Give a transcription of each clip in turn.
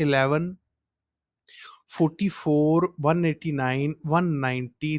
11, 44, 189, 190,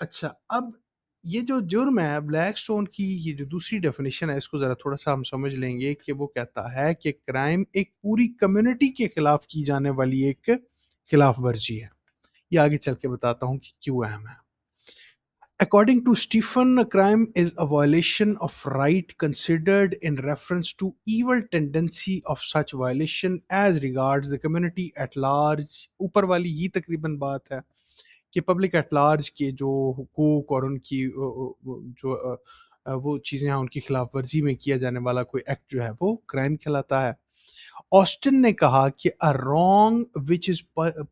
اچھا، اب یہ جو جرم ہے بلیک سٹون کی یہ جو دوسری ڈیفینیشن ہے اس کو ذرا تھوڑا سا ہم سمجھ لیں گے کہ وہ کہتا ہے کہ کرائم ایک پوری کمیونٹی کے خلاف کی جانے والی ایک خلاف ورزی ہے. یہ آگے چل کے بتاتا ہوں کہ کیوں اہم ہے. According to Stephen, a crime is a violation of right considered in reference to evil tendency of such violation as regards the community at large. اوپر والی یہ تقریباً بات ہے کہ پبلک ایٹ لارج کے جو حقوق اور ان کی جو وہ چیزیں ہیں ان کی خلاف ورزی میں کیا جانے والا کوئی ایکٹ جو ہے وہ کرائم کہلاتا ہے. آسٹن نے کہا کہ a wrong which is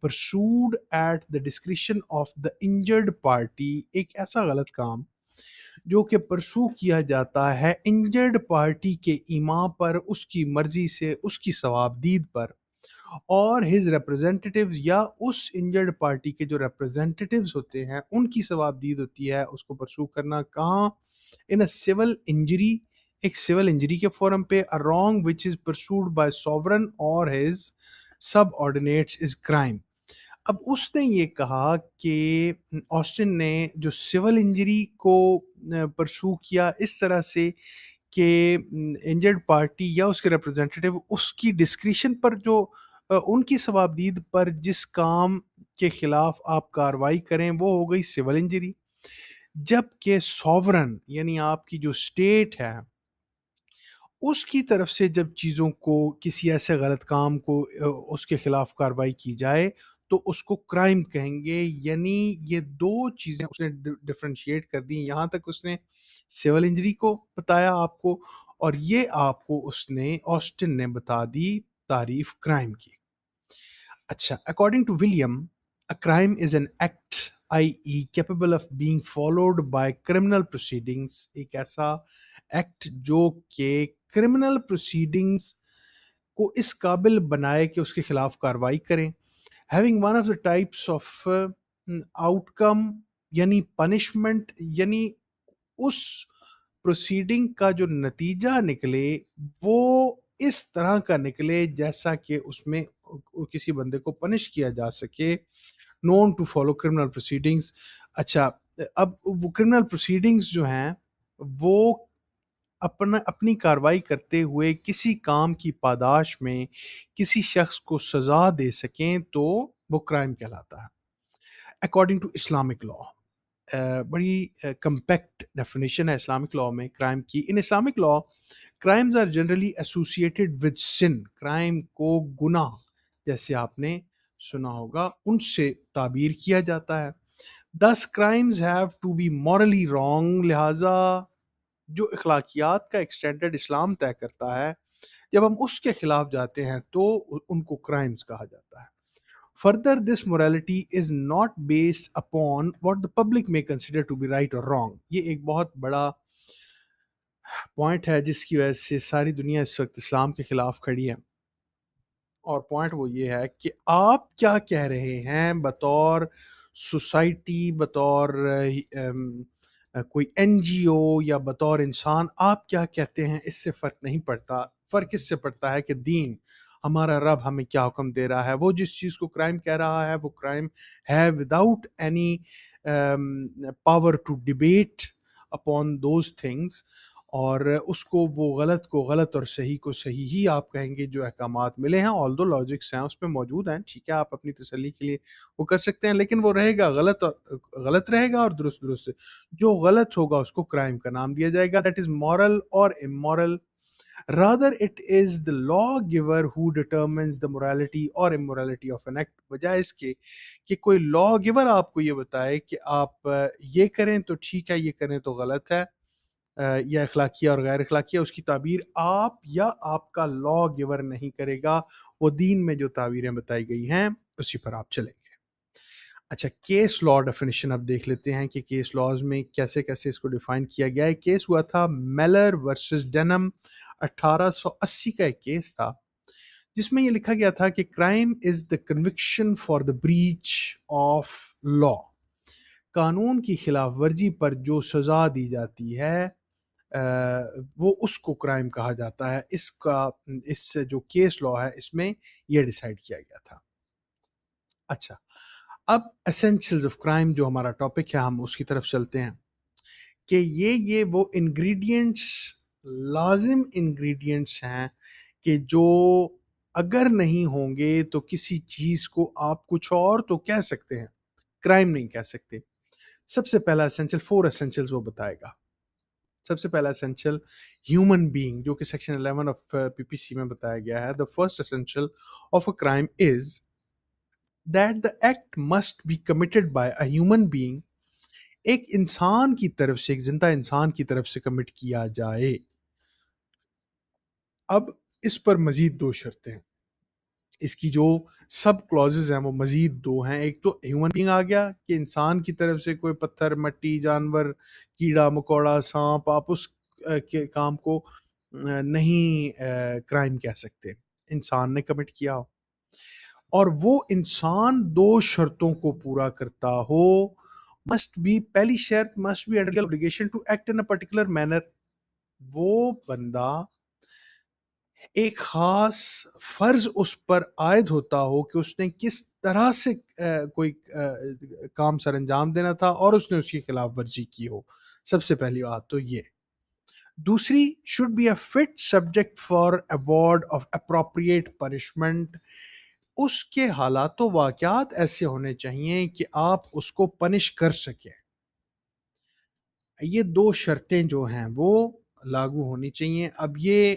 pursued at the discretion of the injured party، ایک ایسا غلط کام جو کہ پرسو کیا جاتا ہے انجرڈ پارٹی کے ایما پر، اس کی مرضی سے، اس کی ثوابدید پر، اور ہز ریپرزینٹیٹیوز یا اس انجرڈ پارٹی کے جو ریپرزینٹیٹیوز ہوتے ہیں ان کی ثوابدید ہوتی ہے اس کو پرسو کرنا. کہاں؟ ان اے سول انجری، ایک سول انجری کے فورم پہ. a wrong which is pursued by sovereign or his subordinates is crime. اب اس نے یہ کہا کہ آسٹن نے جو سول انجری کو پرسو کیا اس طرح سے کہ انجرڈ پارٹی یا اس کے ریپرزینٹیٹیو اس کی ڈسکریشن پر جو ان کی ثوابدید پر جس کام کے خلاف آپ کاروائی کریں وہ ہو گئی سول انجری، جبکہ سوورن یعنی آپ کی جو اسٹیٹ ہے اس کی طرف سے جب چیزوں کو کسی ایسے غلط کام کو اس کے خلاف کاروائی کی جائے تو اس کو کرائم کہیں گے. یعنی یہ دو چیزیں اس نے ڈفرینشیٹ کر دی. یہاں تک اس نے سول انجری کو بتایا آپ کو، اور یہ آپ کو اس نے آسٹن نے بتا دی تعریف کرائم کی. اچھا، according to William a crime is an act i.e. capable of being followed by criminal proceedings، ایک ایسا ایکٹ جو کہ کرمنل پروسیڈنگز کو اس قابل بنائے کہ اس کے خلاف کاروائی کریں. having one of the types of outcome یعنی punishment، یعنی اس پروسیڈنگ کا جو نتیجہ نکلے وہ اس طرح کا نکلے جیسا کہ اس میں کسی بندے کو پنش کیا جا سکے. known to follow criminal proceedings. اچھا، اب وہ criminal proceedings جو ہیں وہ اپنی کاروائی کرتے ہوئے کسی کام کی پاداش میں کسی شخص کو سزا دے سکیں تو وہ کرائم کہلاتا ہے. اکارڈنگ ٹو اسلامک لا، بڑی کمپیکٹ ڈیفینیشن ہے اسلامک لا میں کرائم کی. In Islamic law crimes are generally associated with sin, crime کو گناہ جیسے آپ نے سنا ہوگا ان سے تعبیر کیا جاتا ہے. thus crimes have to be morally wrong، لہٰذا جو اخلاقیات کا ایک سٹینڈرڈ اسلام طے کرتا ہے جب ہم اس کے خلاف جاتے ہیں تو ان کو کرائمز کہا جاتا ہے. further this morality is not based upon what the public may consider to be right or wrong. یہ ایک بہت بڑا پوائنٹ ہے جس کی وجہ سے ساری دنیا اس وقت اسلام کے خلاف کھڑی ہے، اور پوائنٹ وہ یہ ہے کہ آپ کیا کہہ رہے ہیں بطور سوسائٹی، بطور کوئی این جی او یا بطور انسان آپ کیا کہتے ہیں اس سے فرق نہیں پڑتا. فرق اس سے پڑتا ہے کہ دین، ہمارا رب ہمیں کیا حکم دے رہا ہے. وہ جس چیز کو کرائم کہہ رہا ہے وہ کرائم ہے without any power to debate upon those things, اور اس کو وہ غلط کو غلط اور صحیح کو صحیح ہی آپ کہیں گے جو احکامات ملے ہیں. آل دو لاجکس ہیں اس میں موجود ہیں، ٹھیک ہے، آپ اپنی تسلی کے لیے وہ کر سکتے ہیں، لیکن وہ رہے گا غلط، اور غلط رہے گا، اور درست درست. جو غلط ہوگا اس کو کرائم کا نام دیا جائے گا. دیٹ از مورل اور amoral. rather it is the lawgiver who determines the morality or immorality of an act، بجائے اس کے کہ کوئی لا گیور آپ کو یہ بتائے کہ آپ یہ کریں تو ٹھیک ہے، یہ کریں تو غلط ہے، یا اخلاقیہ اور غیر اخلاقیہ، اس کی تعبیر آپ یا آپ کا لا گیور نہیں کرے گا. وہ دین میں جو تعبیریں بتائی گئی ہیں اسی پر آپ چلیں گے. اچھا، کیس لا ڈیفینیشن اب دیکھ لیتے ہیں کہ کیس لاز میں کیسے کیسے اس کو ڈیفائن کیا گیا ہے. کیس ہوا تھا میلر ورسز ڈینم، 1880 کا ایک کیس تھا جس میں یہ لکھا گیا تھا کہ crime is the conviction for the breach of law, قانون کی خلاف ورزی پر جو سزا دی جاتی ہے وہ اس کو کرائم کہا جاتا ہے. اس جو کیس لا ہے اس میں یہ ڈیسائیڈ کیا گیا تھا. اچھا، اب اسینشلز آف کرائم جو ہمارا ٹاپک ہے ہم اس کی طرف چلتے ہیں کہ یہ وہ انگریڈینٹس، لازم انگریڈینٹس ہیں کہ جو اگر نہیں ہوں گے تو کسی چیز کو آپ کچھ اور تو کہہ سکتے ہیں، کرائم نہیں کہہ سکتے. سب سے پہلا اسینشل، 4 اسینشلز وہ بتائے گا. سب سے پہلا اسینشل ہیومن بینگ، جو کہ سیکشن 11 آف پی پی سی میں بتایا گیا ہے. The first essential of a crime is that the act must be committed by a human being، ایک انسان کی طرف سے، ایک زندہ انسان کی طرف سے کمٹ کیا جائے. اب اس پر مزید 2 شرطیں ہیں. اس کی جو سب کلازز ہیں وہ مزید 2 ہیں. ایک تو ہیومن بینگ آ گیا کہ انسان کی طرف سے کوئی پتھر، مٹی، جانور، کیڑا مکوڑا، سانپ، آپ اس کے کام کو نہیں کرائم کہہ سکتے، انسان نے کمٹ کیا ہو. اور وہ انسان 2 شرطوں کو پورا کرتا ہو. مسٹ بی، پہلی شرط must be under obligation to act in a particular manner. وہ بندہ ایک خاص فرض اس پر عائد ہوتا ہو کہ اس نے کس طرح سے کوئی کام سر انجام دینا تھا اور اس نے اس کی خلاف ورزی کی ہو. سب سے پہلی بات تو یہ. دوسری، should be a fit subject for award of appropriate punishment. اس کے حالات و واقعات ایسے ہونے چاہیے کہ آپ اس کو پنش کر سکیں. یہ 2 شرطیں جو ہیں وہ لاگو ہونی چاہیے. اب یہ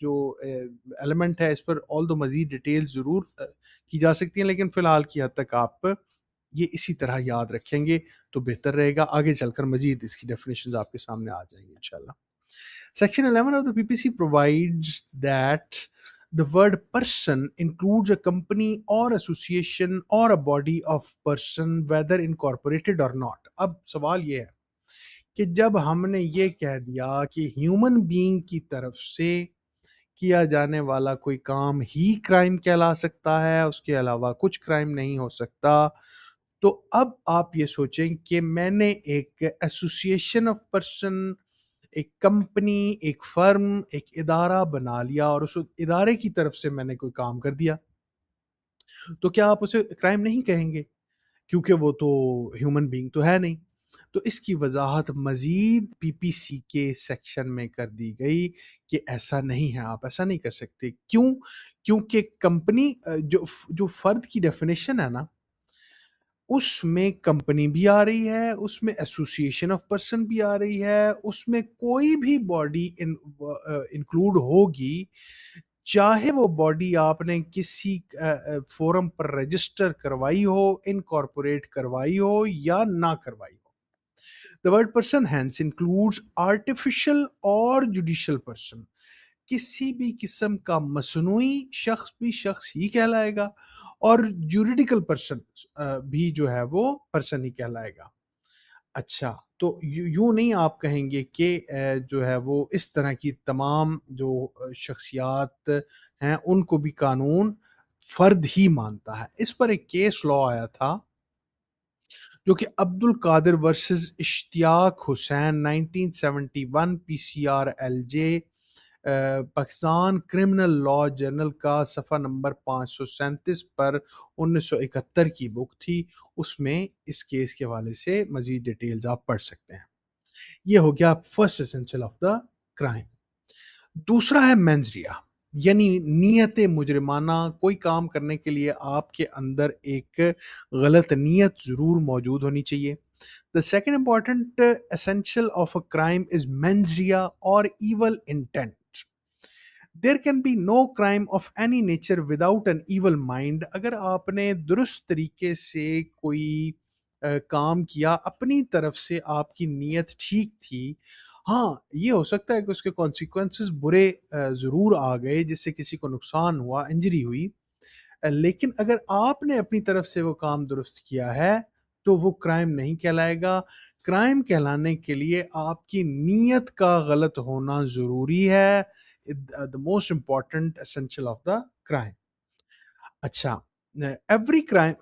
جو ایلیمنٹ ہے اس پر آل دو مزید ڈیٹیل ضرور کی جا سکتی ہیں، لیکن فی الحال کی حد تک آپ یہ اسی طرح یاد رکھیں گے تو بہتر رہے گا. آگے چل کر مزید اس کی ڈیفینیشنز آپ کے سامنے آ جائیں گے انشاءاللہ. Section 11 of the PPC provides that the word person includes a company or association or a body of person whether incorporated or not. اب سوال یہ ہے کہ جب ہم نے یہ کہہ دیا کہ ہیومن بینگ کی طرف سے کیا جانے والا کوئی کام ہی کرائم کہلا سکتا ہے، اس کے علاوہ کچھ کرائم نہیں ہو سکتا، تو اب آپ یہ سوچیں کہ میں نے ایک ایسوسیشن آف پرسن، ایک کمپنی، ایک فرم، ایک ادارہ بنا لیا اور اس ادارے کی طرف سے میں نے کوئی کام کر دیا، تو کیا آپ اسے کرائم نہیں کہیں گے؟ کیونکہ وہ تو ہیومن بینگ تو ہے نہیں. تو اس کی وضاحت مزید پی پی سی کے سیکشن میں کر دی گئی کہ ایسا نہیں ہے، آپ ایسا نہیں کر سکتے. کیوں؟ کیونکہ کمپنی جو فرد کی ڈیفینیشن ہے نا، اس میں کمپنی بھی آ رہی ہے، اس میں ایسوسیشن آف پرسن بھی آ رہی ہے، اس میں کوئی بھی باڈی انکلوڈ ہوگی، چاہے وہ باڈی آپ نے کسی فورم پر رجسٹر کروائی ہو، انکارپوریٹ کروائی ہو یا نہ کروائی ہو. The word person hence includes artificial اور judicial person. کسی بھی قسم کا مصنوعی شخص بھی شخص ہی کہلائے گا اور جوریڈیکل پرسن بھی جو ہے وہ پرسن ہی کہلائے گا. اچھا، تو یوں نہیں آپ کہیں گے کہ جو ہے وہ اس طرح کی تمام جو شخصیات ہیں ان کو بھی قانون فرد ہی مانتا ہے. اس پر ایک کیس لا آیا تھا جو کہ Abdul Qadir versus Ishtiaq Hussain 1971 P C R L J Pakistan criminal law journal کا صفحہ نمبر 537 پر 1971 کی بک تھی. اس میں اس کیس کے حوالے سے مزید ڈیٹیلز آپ پڑھ سکتے ہیں. یہ ہو گیا first essential of the crime. دوسرا ہے مینزریا، یعنی نیت مجرمانہ. کوئی کام کرنے کے لیے آپ کے اندر ایک غلط نیت ضرور موجود ہونی چاہیے. The second important essential of a crime is menzia or evil intent. There can be no crime of any nature without an evil mind. اگر آپ نے درست طریقے سے کوئی کام کیا، اپنی طرف سے آپ کی نیت ٹھیک تھی، ہاں یہ ہو سکتا ہے کہ اس کے کانسیکوینسز برے ضرور آ گئے جس سے کسی کو نقصان ہوا، انجری ہوئی، لیکن اگر آپ نے اپنی طرف سے وہ کام درست کیا ہے تو وہ کرائم نہیں کہلائے گا. کرائم کہلانے کے لیے آپ کی نیت کا غلط ہونا ضروری ہے. the most important essential of the crime. اچھا، every crime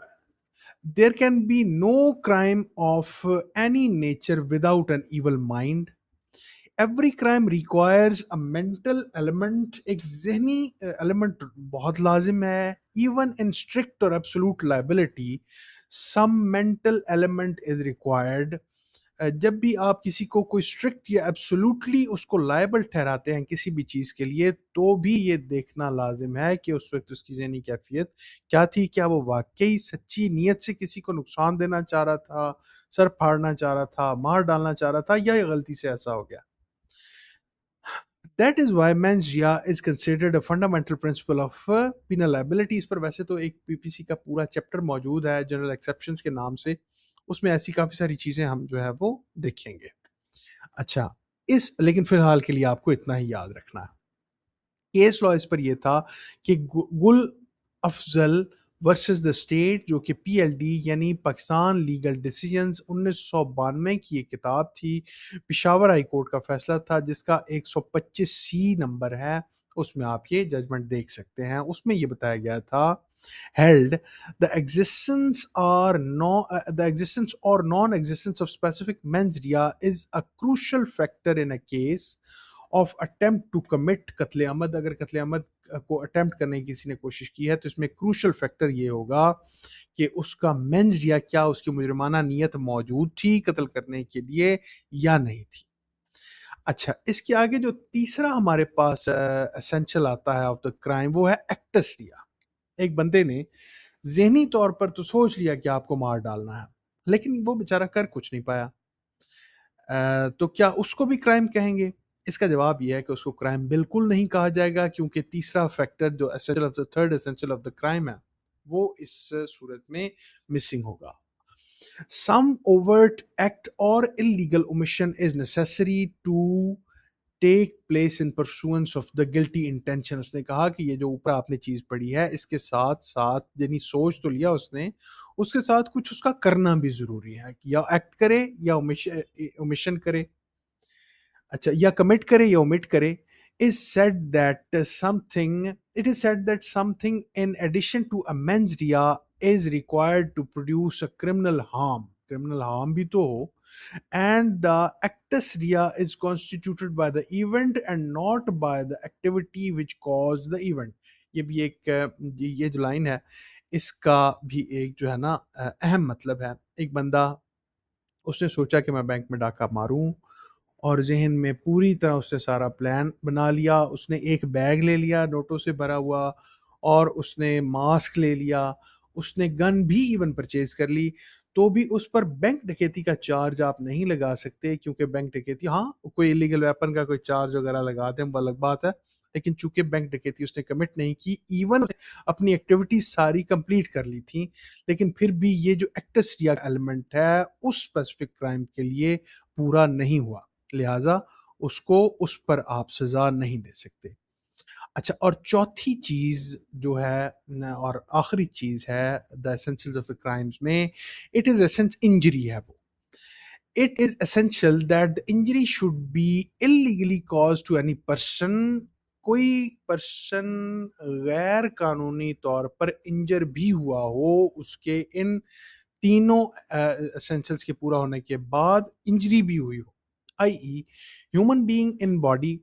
there can be no crime of any nature without an evil mind. Every crime requires a mental element. ایک ذہنی element بہت لازم ہے. even in strict or absolute liability, some mental element is required. جب بھی آپ کسی کو کوئی اسٹرکٹ یا ایبسولوٹلی اس کو لائبل ٹھہراتے ہیں کسی بھی چیز کے لیے، تو بھی یہ دیکھنا لازم ہے کہ اس وقت اس کی ذہنی کیفیت کیا تھی. کیا وہ واقعی سچی نیت سے کسی کو نقصان دینا چاہ رہا تھا، سر پھاڑنا چاہ رہا تھا، مار ڈالنا چاہ رہا تھا، یا یہ غلطی سے ایسا ہو گیا. That is why mens rea is considered a fundamental principle of penal liability. اس پر ویسے تو ایک پی پی سی کا پورا چیپٹر موجود ہے جنرل ایکسیپشنز کے نام سے، اس میں ایسی کافی ساری چیزیں ہم جو ہے وہ دیکھیں گے. اچھا، لیکن فی الحال کے لیے آپ کو اتنا ہی یاد رکھنا ہے. کیس لا اس پر یہ تھا کہ گل افضل ورسز دا اسٹیٹ، جو کہ پی ایل ڈی یعنی پاکستان لیگل ڈیسیجنز 1992 کی ایک کتاب تھی. پشاور ہائی کورٹ کا فیصلہ تھا جس کا 125 سی نمبر ہے. اس میں آپ یہ ججمنٹ دیکھ سکتے ہیں. اس میں یہ بتایا گیا تھا held the existence or non-existence of specific mens rea is a crucial factor in a case of attempt to commit قتل عمد. اگر قتل عمد کو اٹیمپٹ کرنے کی کسی نے کوشش کی ہے تو اس میں کروشل فیکٹر یہ ہوگا کہ اس کا مینز ریا، کیا اس کی مجرمانہ نیت موجود تھی قتل کرنے کے لیے یا نہیں تھی. اچھا، اس کے آگے جو تیسرا ہمارے پاس اسینشل آتا ہے آف دا کرائم، وہ ہے ایکٹس ریا. ایک بندے نے ذہنی طور پر تو سوچ لیا کہ آپ کو مار ڈالنا ہے، لیکن وہ بیچارہ کر کچھ نہیں پایا. تو کیا اس کو بھی کرائم کہیں گے؟ اس کا جواب یہ ہے کہ اس کو کرائم بالکل نہیں کہا جائے گا، کیونکہ تیسرا فیکٹر جو essential of the third essential of the crime ہے وہ اس صورت میں مسنگ ہوگا. Some overt act or illegal omission is necessary to take place in pursuance of the guilty intention. اس نے کہا کہ یہ جو اوپر آپ نے چیز پڑھی ہے اس کے ساتھ ساتھ، یعنی سوچ تو لیا اس نے، اس کے ساتھ کچھ اس کا کرنا بھی ضروری ہے، یا ایکٹ کرے یا اومیشن کرے. اچھا، یا کمٹ کرے یا omit کرے. It is said that something in addition to a mens rea is required to produce a criminal harm. Criminal harm بھی تو ہو. And the actus rea is constituted by the event and not by the activity which caused the event. یہ بھی ایک یہ جو line ہے اس کا بھی ایک جو ہے نا اہم مطلب ہے. ایک بندہ، اس نے سوچا کہ میں بینک میں ڈاکہ ماروں، اور ذہن میں پوری طرح اس نے سارا پلان بنا لیا. اس نے ایک بیگ لے لیا نوٹوں سے بھرا ہوا، اور اس نے ماسک لے لیا، اس نے گن بھی ایون پرچیز کر لی. تو بھی اس پر بینک ڈکیتی کا چارج آپ نہیں لگا سکتے، کیونکہ بینک ڈکیتی، ہاں کوئی الیگل ویپن کا کوئی چارج وغیرہ لگا دیں وہ الگ بات ہے، لیکن چونکہ بینک ڈکیتی اس نے کمٹ نہیں کی، ایون اپنی ایکٹیویٹیز ساری کمپلیٹ کر لی تھیں، لیکن پھر بھی یہ جو ایکٹس ریا ایلیمنٹ ہے اس اسپیسیفک کرائم کے لیے پورا نہیں ہوا، لہٰذا اس کو اس پر آپ سزا نہیں دے سکتے. اچھا، اور چوتھی چیز جو ہے اور آخری چیز ہے دا ایسنشلز آف دا کرائمز میں، اٹ از انجری ہے وہ. It is essential that the injury should be illegally caused to any person. کوئی پرسن غیر قانونی طور پر انجر بھی ہوا ہو، اس کے ان تینوں اسینشلز کے پورا ہونے کے بعد انجری بھی ہوئی ہو، آئی ای ہیومن بینگ ان باڈی،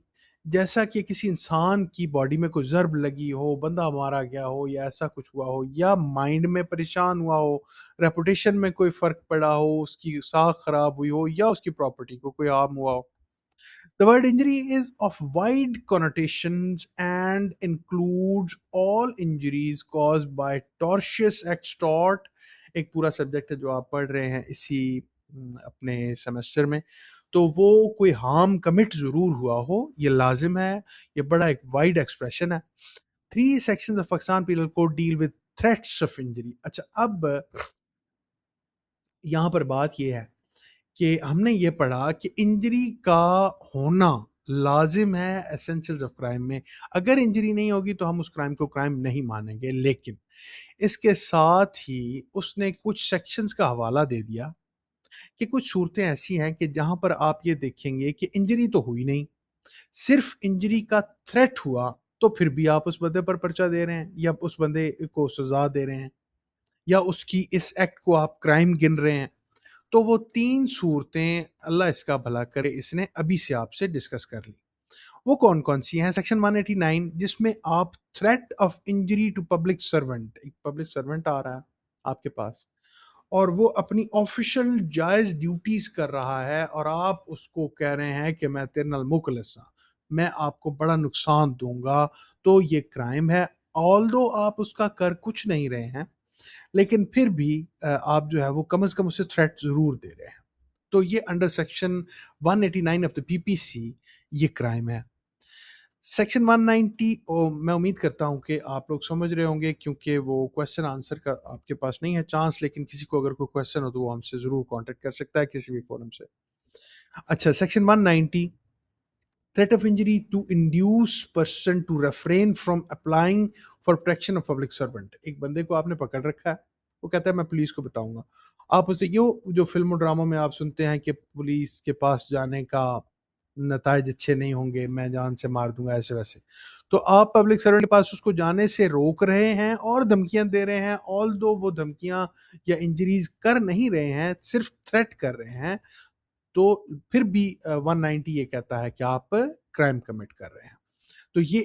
جیسا کہ کسی انسان کی باڈی میں کوئی ضرب لگی ہو، بندہ مارا گیا ہو، یا ایسا کچھ ہوا ہو، یا مائنڈ میں پریشان ہوا ہو، ریپوٹیشن میں کوئی فرق پڑا ہو، اس کی ساکھ خراب ہوئی ہو، یا اس کی پراپرٹی کو کوئی ہارم ہوا ہو. The word injury is of wide connotations and includes all injuries caused by tortious acts. Tort ایک پورا سبجیکٹ ہے جو آپ پڑھ رہے ہیں اسی اپنے سیمسٹر میں. تو وہ کوئی ہارم کمٹ ضرور ہوا ہو، یہ لازم ہے، یہ بڑا ایک وائڈ ایکسپریشن ہے. 3 sections of Pakistan Penal Code deal with threats of injury. اچھا، اب یہاں پر بات یہ ہے کہ ہم نے یہ پڑھا کہ انجری کا ہونا لازم ہے ایسنشلز آف کرائم میں. اگر انجری نہیں ہوگی تو ہم اس کرائم کو کرائم نہیں مانیں گے، لیکن اس کے ساتھ ہی اس نے کچھ سیکشنز کا حوالہ دے دیا کہ کچھ صورتیں ایسی ہیں کہ جہاں پر آپ یہ دیکھیں گے کہ انجری تو ہوئی نہیں، صرف انجری کا تھریٹ ہوا، تو پھر بھی آپ اس بندے پر پرچہ دے رہے ہیں، یا اس بندے کو سزا دے رہے ہیں، یا اس کی اس ایکٹ کو آپ کرائم گن رہے ہیں. تو وہ 3 صورتیں اللہ اس کا بھلا کرے اس نے ابھی سے آپ سے ڈسکس کر لی. وہ کون کون سی ہیں؟ سیکشن 189 جس میں آپ threat of injury to public servant, ایک پبلک سرونٹ آ رہا ہے آپ کے پاس، اور وہ اپنی آفیشل جائز ڈیوٹیز کر رہا ہے، اور آپ اس کو کہہ رہے ہیں کہ میں تیرے نال مخلص ہاں، میں آپ کو بڑا نقصان دوں گا، تو یہ کرائم ہے. آلدو آپ اس کا کر کچھ نہیں رہے ہیں، لیکن پھر بھی آپ جو ہے وہ کم از کم اسے تھریٹ ضرور دے رہے ہیں. تو یہ under section 189 of the P P سی یہ کرائم ہے. سیکشن 190 میں امید کرتا ہوں کہ آپ لوگ سمجھ رہے ہوں گے، کیونکہ وہ کویسچن آنسر کا آپ کے پاس نہیں ہے چانس، لیکن کسی کو اگر کوئی کویسچن ہو تو وہ ہم سے ضرور کانٹیکٹ کر سکتا ہے کسی بھی فورم سے. اچھا، section 190، threat of injury to induce person to refrain from applying for protection of public servant. ایک بندے کو آپ نے پکڑ رکھا ہے، وہ کہتا ہے میں پولیس کو بتاؤں گا. آپ اسے جو فلم و ڈراموں میں آپ سنتے ہیں کہ پولیس کے پاس جانے کا نتائج اچھے نہیں ہوں گے، میں جان سے مار دوں گا، ایسے ویسے، تو آپ پبلک سرونٹ کے پاس اس کو جانے سے روک رہے ہیں اور دھمکیاں دے رہے ہیں. آل دو وہ دھمکیاں یا انجریز کر نہیں رہے ہیں، صرف تھریٹ کر رہے ہیں، تو پھر بھی 190 یہ کہتا ہے کہ آپ کرائم کمٹ کر رہے ہیں. تو یہ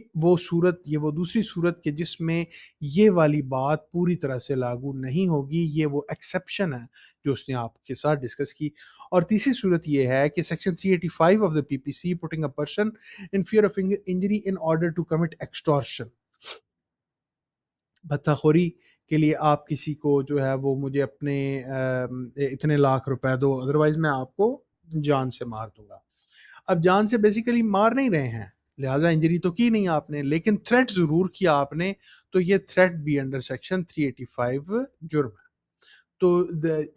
وہ دوسری صورت کہ جس میں یہ والی بات پوری طرح سے لاگو نہیں ہوگی، یہ وہ ایکسیپشن ہے جو اس نے آپ کے ساتھ ڈسکس کی. اور تیسری صورت یہ ہے کہ section 385 of the P P C, putting a person in fear of injury in order to commit extortion, بھتہ خوری کے لیے آپ کسی کو جو ہے وہ مجھے اپنے اتنے لاکھ روپے دو، ادروائز میں آپ کو جان سے مار دوں گا. اب جان سے بیسیکلی مار نہیں رہے ہیں، لہٰذا انجری تو کی نہیں آپ نے، لیکن تھریٹ ضرور کیا آپ نے، تو یہ تھریٹ بھی انڈر سیکشن 385 جرم ہے. تو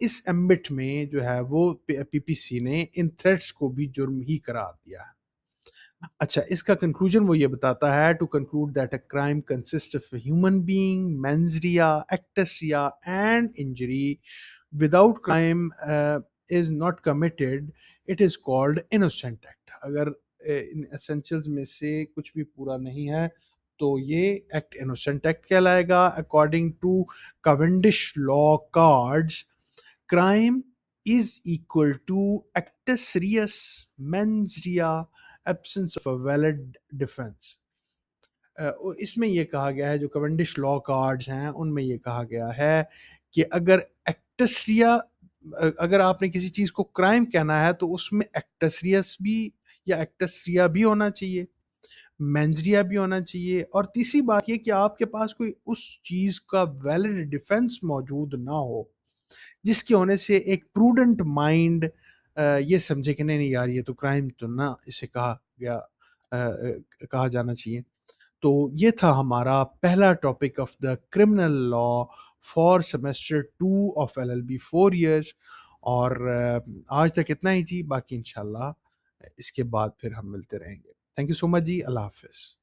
اس ایمبٹ میں جو ہے وہ پی پی سی نے ان تھریٹس کو بھی جرم ہی قرار دیا ہے. اچھا، اس کا کنکلوژن وہ یہ بتاتا ہے، to conclude that a crime consist of a human being, mens rea, actus reus and injury without crime is not committed, it is called innocent act. اگر ان اسینشلز میں سے کچھ بھی پورا نہیں ہے تو یہ ایکٹ انوسینٹ ایکٹ کہلائے گا. According to Cavendish law cards, crime is equal to actus reus mens rea absence of a valid defense. اس میں یہ کہا گیا ہے، جو کونڈش لا کارڈز ہیں ان میں یہ کہا گیا ہے کہ اگر ایکٹسریا، اگر آپ نے کسی چیز کو کرائم کہنا ہے تو اس میں ایکٹسریس بھی یا ایکٹسریا بھی ہونا چاہیے، مینزریا بھی ہونا چاہیے، اور تیسری بات یہ کہ آپ کے پاس کوئی اس چیز کا ویلڈ ڈیفنس موجود نہ ہو، جس کے ہونے سے ایک پروڈنٹ مائنڈ یہ سمجھے کہ نہیں یار یہ تو کرائم تو نہ اسے کہا جانا چاہیے. تو یہ تھا ہمارا پہلا topic of the criminal law for semester 2 of L L B 4 years. اور آج تک اتنا ہی جی، باقی انشاءاللہ اس کے بعد پھر ہم ملتے رہیں گے. تھینک یو سو مچ جی، اللہ حافظ.